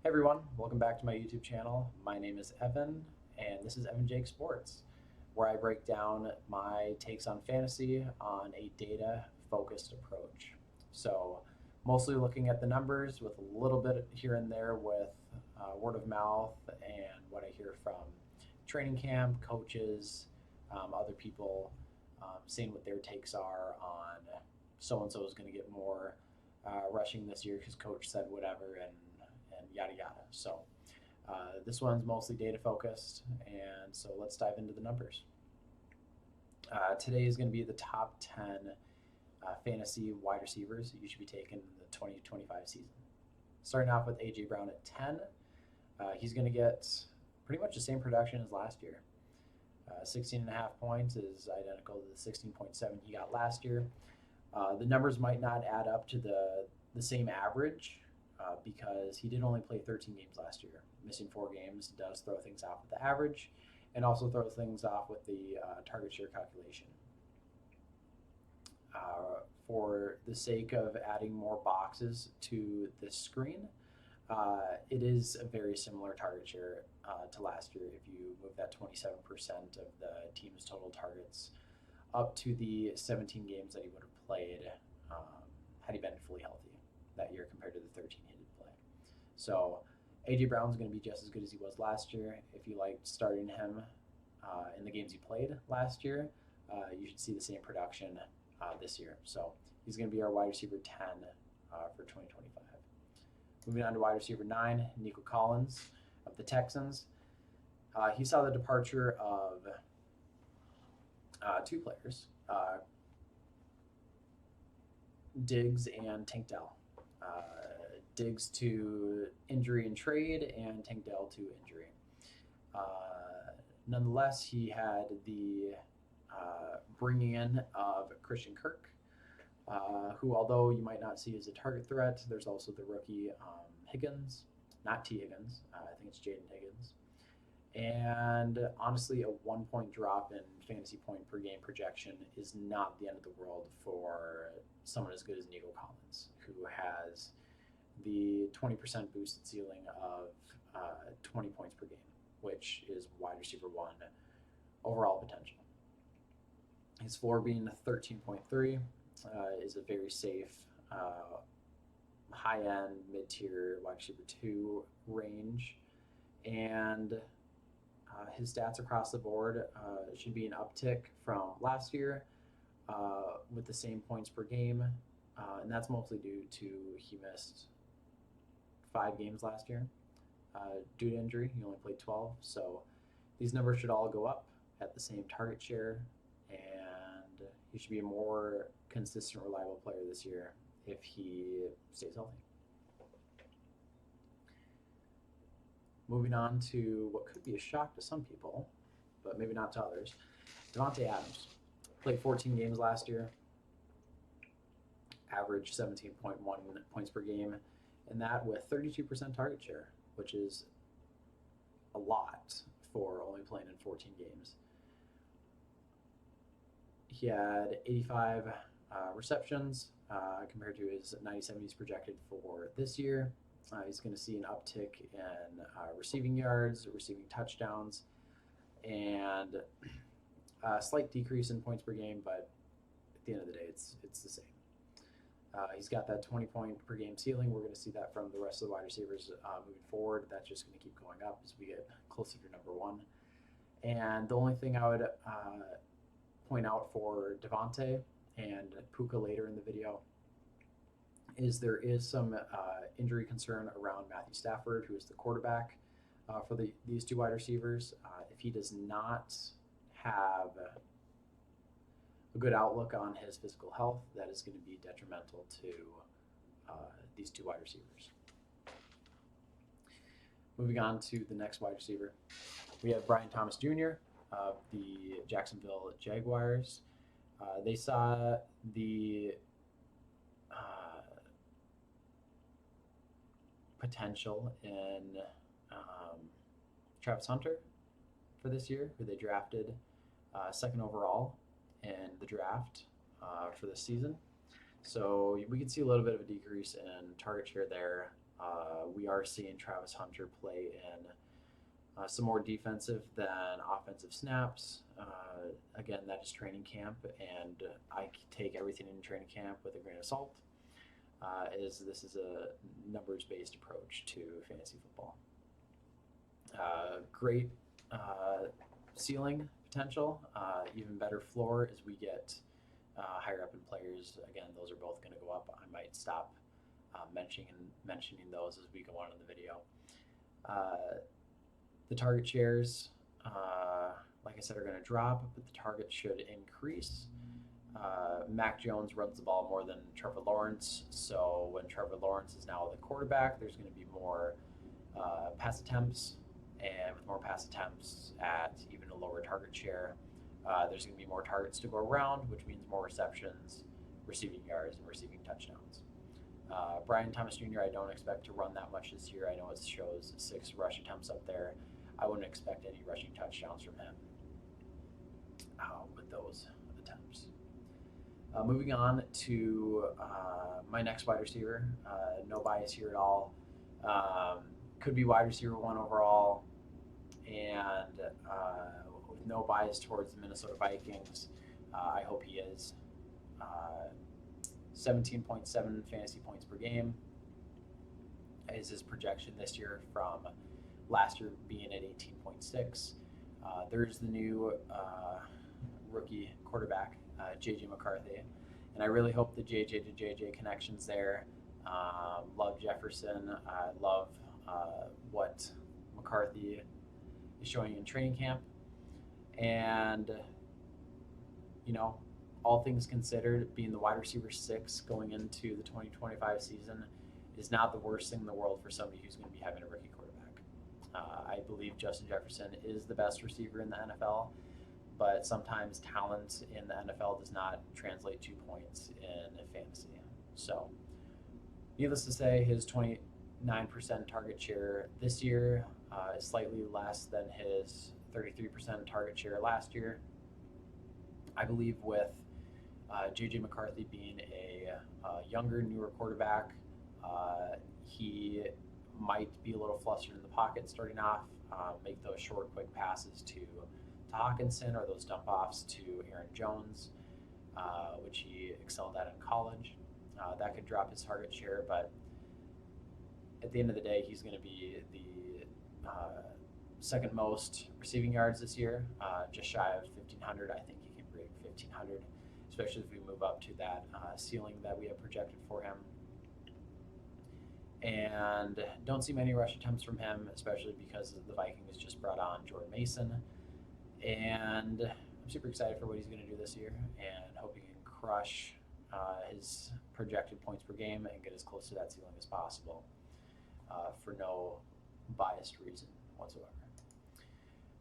Hey everyone, welcome back to my YouTube channel. My name is Evan, and this is Evan Jake Sports, where I break down my takes on fantasy on a data focused approach. So, mostly looking at the numbers with a little bit here and there with word of mouth and what I hear from training camp, coaches, other people seeing what their takes are on so and so is going to get more rushing this year because coach said whatever and yada yada. So this one's mostly data focused, and so let's dive into the numbers. Today is going to be the top 10 fantasy wide receivers that you should be taking in the 2025 season. Starting off with A.J. Brown at 10. He's going to get pretty much the same production as last year. 16.5 points is identical to the 16.7 he got last year. The numbers might not add up to the same average because he did only play 13 games last year. Missing 4 games does throw things off with the average and also throw things off with the target share calculation. For the sake of adding more boxes to this screen, it is a very similar target share to last year if you move that 27% of the team's total targets up to the 17 games that he would have played had he been fully healthy that year compared to the 13 he did play. So A.J. Brown's going to be just as good as he was last year. If you liked starting him in the games he played last year, you should see the same production this year. So he's going to be our wide receiver 10 for 2025. Moving on to wide receiver 9, Nico Collins of the Texans. He saw the departure of 2 players, Diggs and Tank Dell. Diggs to injury and trade, and Tank Dell to injury. Nonetheless, he had the bringing in of Christian Kirk, who, although you might not see as a target threat, there's also the rookie Higgins, not T. Higgins. I think it's Jaden Higgins. And honestly, a 1-point drop in fantasy point per game projection is not the end of the world for someone as good as Nico Collins, who has the 20% boosted ceiling of 20 points per game, which is wide receiver 1 overall potential. His floor being 13.3 is a very safe high-end, mid-tier wide receiver 2 range. And his stats across the board should be an uptick from last year with the same points per game. And that's mostly due to he missed 5 games last year due to injury. He only played 12. So these numbers should all go up at the same target share. And he should be a more consistent, reliable player this year if he stays healthy. Moving on to what could be a shock to some people, but maybe not to others. Davante Adams played 14 games last year, averaged 17.1 points per game, and that with 32% target share, which is a lot for only playing in 14 games. He had 85 receptions compared to his 97 he's projected for this year. He's going to see an uptick in receiving yards, receiving touchdowns, and a slight decrease in points per game, but at the end of the day, it's the same. He's got that 20-point per game ceiling. We're going to see that from the rest of the wide receivers moving forward. That's just going to keep going up as we get closer to number 1. And the only thing I would point out for Davante and Puka later in the video is there is some injury concern around Matthew Stafford, who is the quarterback for these 2 wide receivers. If he does not have a good outlook on his physical health, that is going to be detrimental to these 2 wide receivers. Moving on to the next wide receiver, we have Brian Thomas Jr. of the Jacksonville Jaguars. They saw the potential in Travis Hunter for this year, who they drafted 2nd overall in the draft for this season. So we could see a little bit of a decrease in target share there We are seeing Travis Hunter play in some more defensive than offensive snaps. Again, that is training camp, and I take everything in training camp with a grain of salt. This is a numbers-based approach to fantasy football. Great ceiling potential, even better floor as we get higher up in players. Again, those are both going to go up. I might stop mentioning those as we go on in the video. The target shares, like I said, are going to drop, but the target should increase. Mac Jones runs the ball more than Trevor Lawrence, so when Trevor Lawrence is now the quarterback, there's going to be more pass attempts, and with more pass attempts at even a lower target share, there's going to be more targets to go around, which means more receptions, receiving yards, and receiving touchdowns. Brian Thomas Jr., I don't expect to run that much this year. I know it shows 6 rush attempts up there. I wouldn't expect any rushing touchdowns from him with those attempts. Moving on to my next wide receiver. No bias here at all. Could be wide receiver 1 overall, and with no bias towards the Minnesota Vikings. I hope he is. 17.7 fantasy points per game is his projection this year, from last year being at 18.6. There's the new rookie quarterback, J.J. McCarthy, and I really hope the J.J. to J.J. connection's there. Love Jefferson. I love what McCarthy is showing in training camp, and all things considered, being the wide receiver 6 going into the 2025 season is not the worst thing in the world for somebody who's going to be having a rookie quarterback. I believe Justin Jefferson is the best receiver in the NFL, but sometimes talent in the NFL does not translate to points in fantasy. So, needless to say, his 29% target share this year is slightly less than his 33% target share last year. I believe with J.J. McCarthy being a younger, newer quarterback, he might be a little flustered in the pocket starting off, make those short, quick passes to Hawkinson, or those dump offs to Aaron Jones, which he excelled at in college. That could drop his target share, but at the end of the day, he's going to be the second most receiving yards this year, just shy of 1,500. I think he can break 1,500, especially if we move up to that ceiling that we have projected for him. And don't see many rush attempts from him, especially because the Vikings just brought on Jordan Mason. And I'm super excited for what he's going to do this year, and hope he can crush his projected points per game and get as close to that ceiling as possible, for no biased reason whatsoever.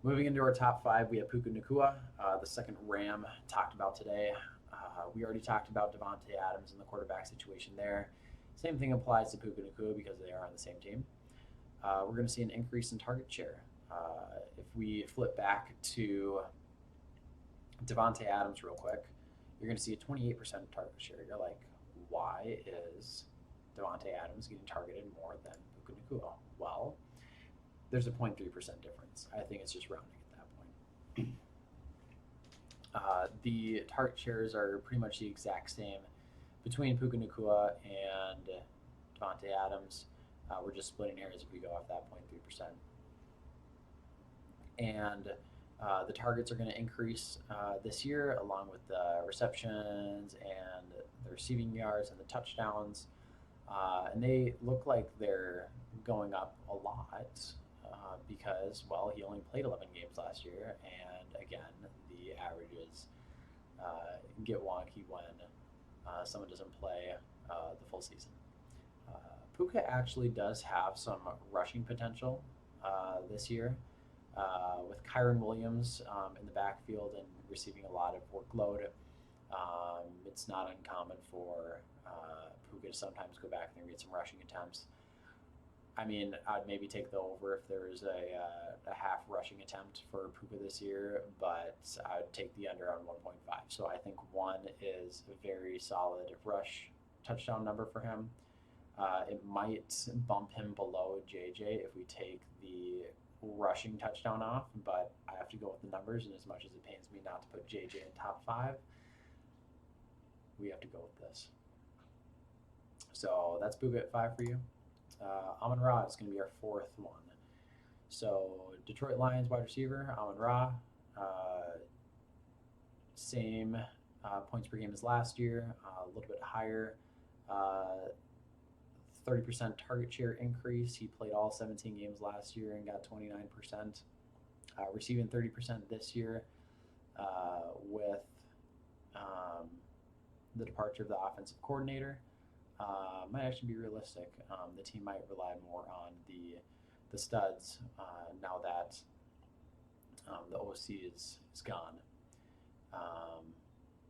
Moving into our top 5, we have Puka Nacua, the second Ram talked about today. We already talked about Davante Adams and the quarterback situation there. Same thing applies to Puka Nacua because they are on the same team. We're going to see an increase in target share. If we flip back to Davante Adams real quick, you're going to see a 28% target share. You're like, why is Davante Adams getting targeted more than Puka Nacua? Well, there's a 0.3% difference. I think it's just rounding at that point. The target shares are pretty much the exact same between Puka Nacua and Davante Adams. We're just splitting hairs if we go off that 0.3%. And the targets are going to increase this year, along with the receptions and the receiving yards and the touchdowns. And they look like they're going up a lot because, well, he only played 11 games last year. And again, the averages get wonky when someone doesn't play the full season. Puka actually does have some rushing potential this year. With Kyron Williams in the backfield and receiving a lot of workload, it's not uncommon for Puka to sometimes go back there and get some rushing attempts. I mean, I'd maybe take the over if there was a half rushing attempt for Puka this year, but I'd take the under on 1.5. So I think 1 is a very solid rush touchdown number for him. It might bump him below JJ if we take the rushing touchdown off, but I have to go with the numbers, and as much as it pains me not to put JJ in top 5, we have to go with this. So that's Puka at 5 for you. Amon-Ra is going to be our 4th one. So Detroit Lions wide receiver, Amon-Ra. Same points per game as last year, a little bit higher. 30% target share increase. He played all 17 games last year and got 29%. Receiving 30% this year with the departure of the offensive coordinator. Might actually be realistic. The team might rely more on the studs now that the OC is gone.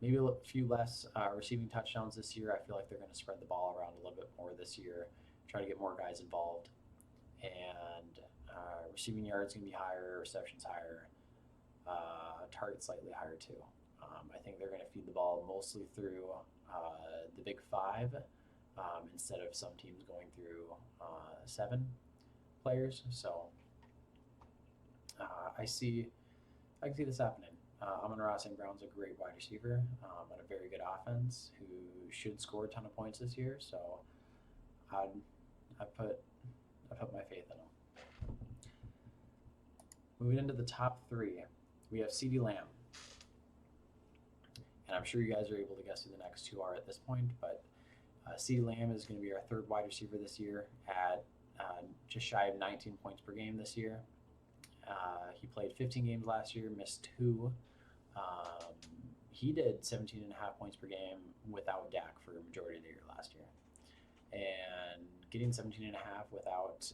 Maybe a few less receiving touchdowns this year. I feel like they're going to spread the ball around a little bit more this year, try to get more guys involved. And receiving yards going to be higher, receptions higher, targets slightly higher too. I think they're going to feed the ball mostly through the big 5 instead of some teams going through 7 players. So I can see this happening. Amon-Ra St. Brown's a great wide receiver and a very good offense who should score a ton of points this year. So I put my faith in him. Moving into the top 3, we have CeeDee Lamb. And I'm sure you guys are able to guess who the next 2 are at this point, but CeeDee Lamb is going to be our 3rd wide receiver this year at just shy of 19 points per game this year. He played 15 games last year, missed 2. He did 17.5 points per game without Dak for a majority of the year last year. And getting 17.5 without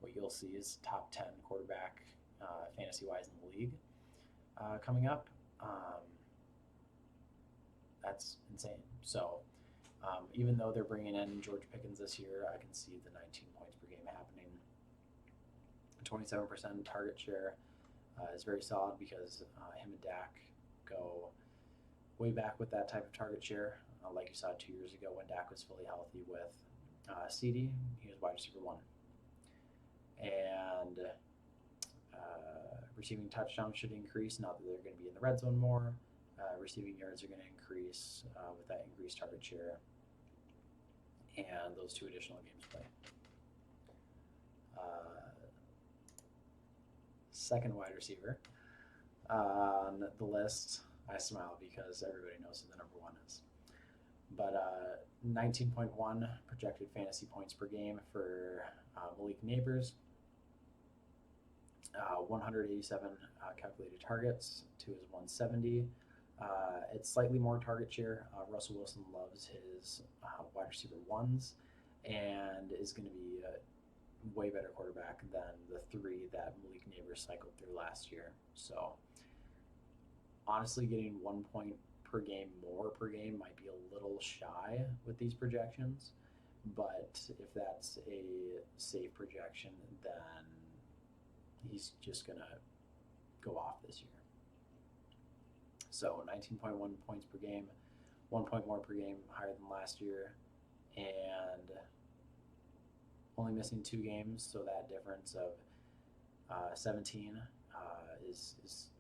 what you'll see is top 10 quarterback fantasy-wise in the league coming up, that's insane. So even though they're bringing in George Pickens this year, I can see the 19 points per game happening. 27% target share is very solid because him and Dak go way back with that type of target share. Like you saw 2 years ago when Dak was fully healthy with CeeDee, he was wide receiver 1. And receiving touchdowns should increase now that they're going to be in the red zone more. Receiving yards are going to increase with that increased target share and those 2 additional games played. Second wide receiver on the list, I smile because everybody knows who the number 1 is. But 19.1 projected fantasy points per game for Malik Nabers. 187 calculated targets to his 170. It's slightly more target share. Russell Wilson loves his wide receiver 1s and is going to be a way better quarterback than the 3 that Malik Nabers cycled through last year. So honestly, getting 1 point per game more per game might be a little shy with these projections, but if that's a safe projection, then he's just going to go off this year. So 19.1 points per game, 1 point more per game, higher than last year, and only missing 2 games, so that difference of 17 is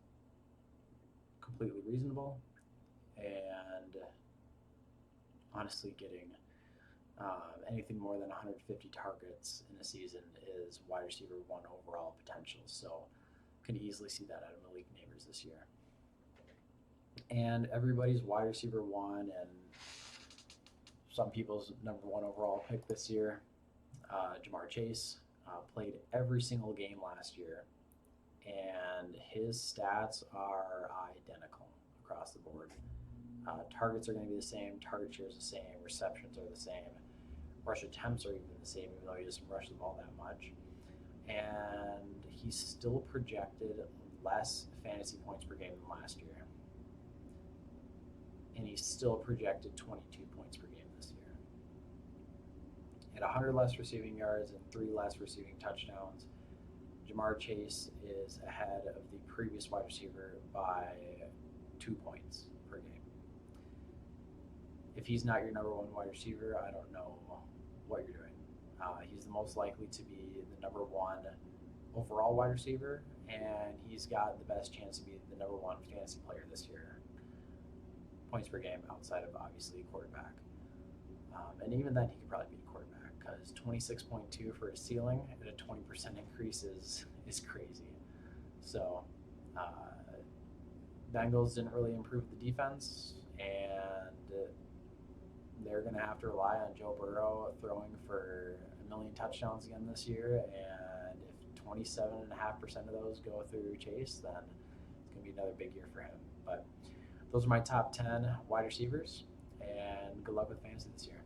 completely reasonable. And honestly, getting anything more than 150 targets in a season is wide receiver 1 overall potential. So can easily see that out of Malik Nabers this year. And everybody's wide receiver 1 and some people's number 1 overall pick this year, Ja'Marr Chase, played every single game last year, and his stats are identical across the board. Targets are going to be the same, target share is the same, receptions are the same, rush attempts are even the same, even though he doesn't rush the ball that much. And he's still projected less fantasy points per game than last year. And he's still projected 22 points per game this year. At 100 less receiving yards and 3 less receiving touchdowns, Ja'Marr Chase is ahead of the previous wide receiver by 2 points per game. If he's not your number 1 wide receiver, I don't know what you're doing. He's the most likely to be the number one overall wide receiver, and he's got the best chance to be the number one fantasy player this year. Points per game outside of obviously quarterback. And even then, he could probably be a quarterback because 26.2 for his ceiling at a 20% increase is crazy. So, Bengals didn't really improve the defense, and they're going to have to rely on Joe Burrow throwing for 1 million touchdowns again this year. And if 27.5% of those go through Chase, then it's going to be another big year for him. But those are my top 10 wide receivers, and good luck with fantasy this year.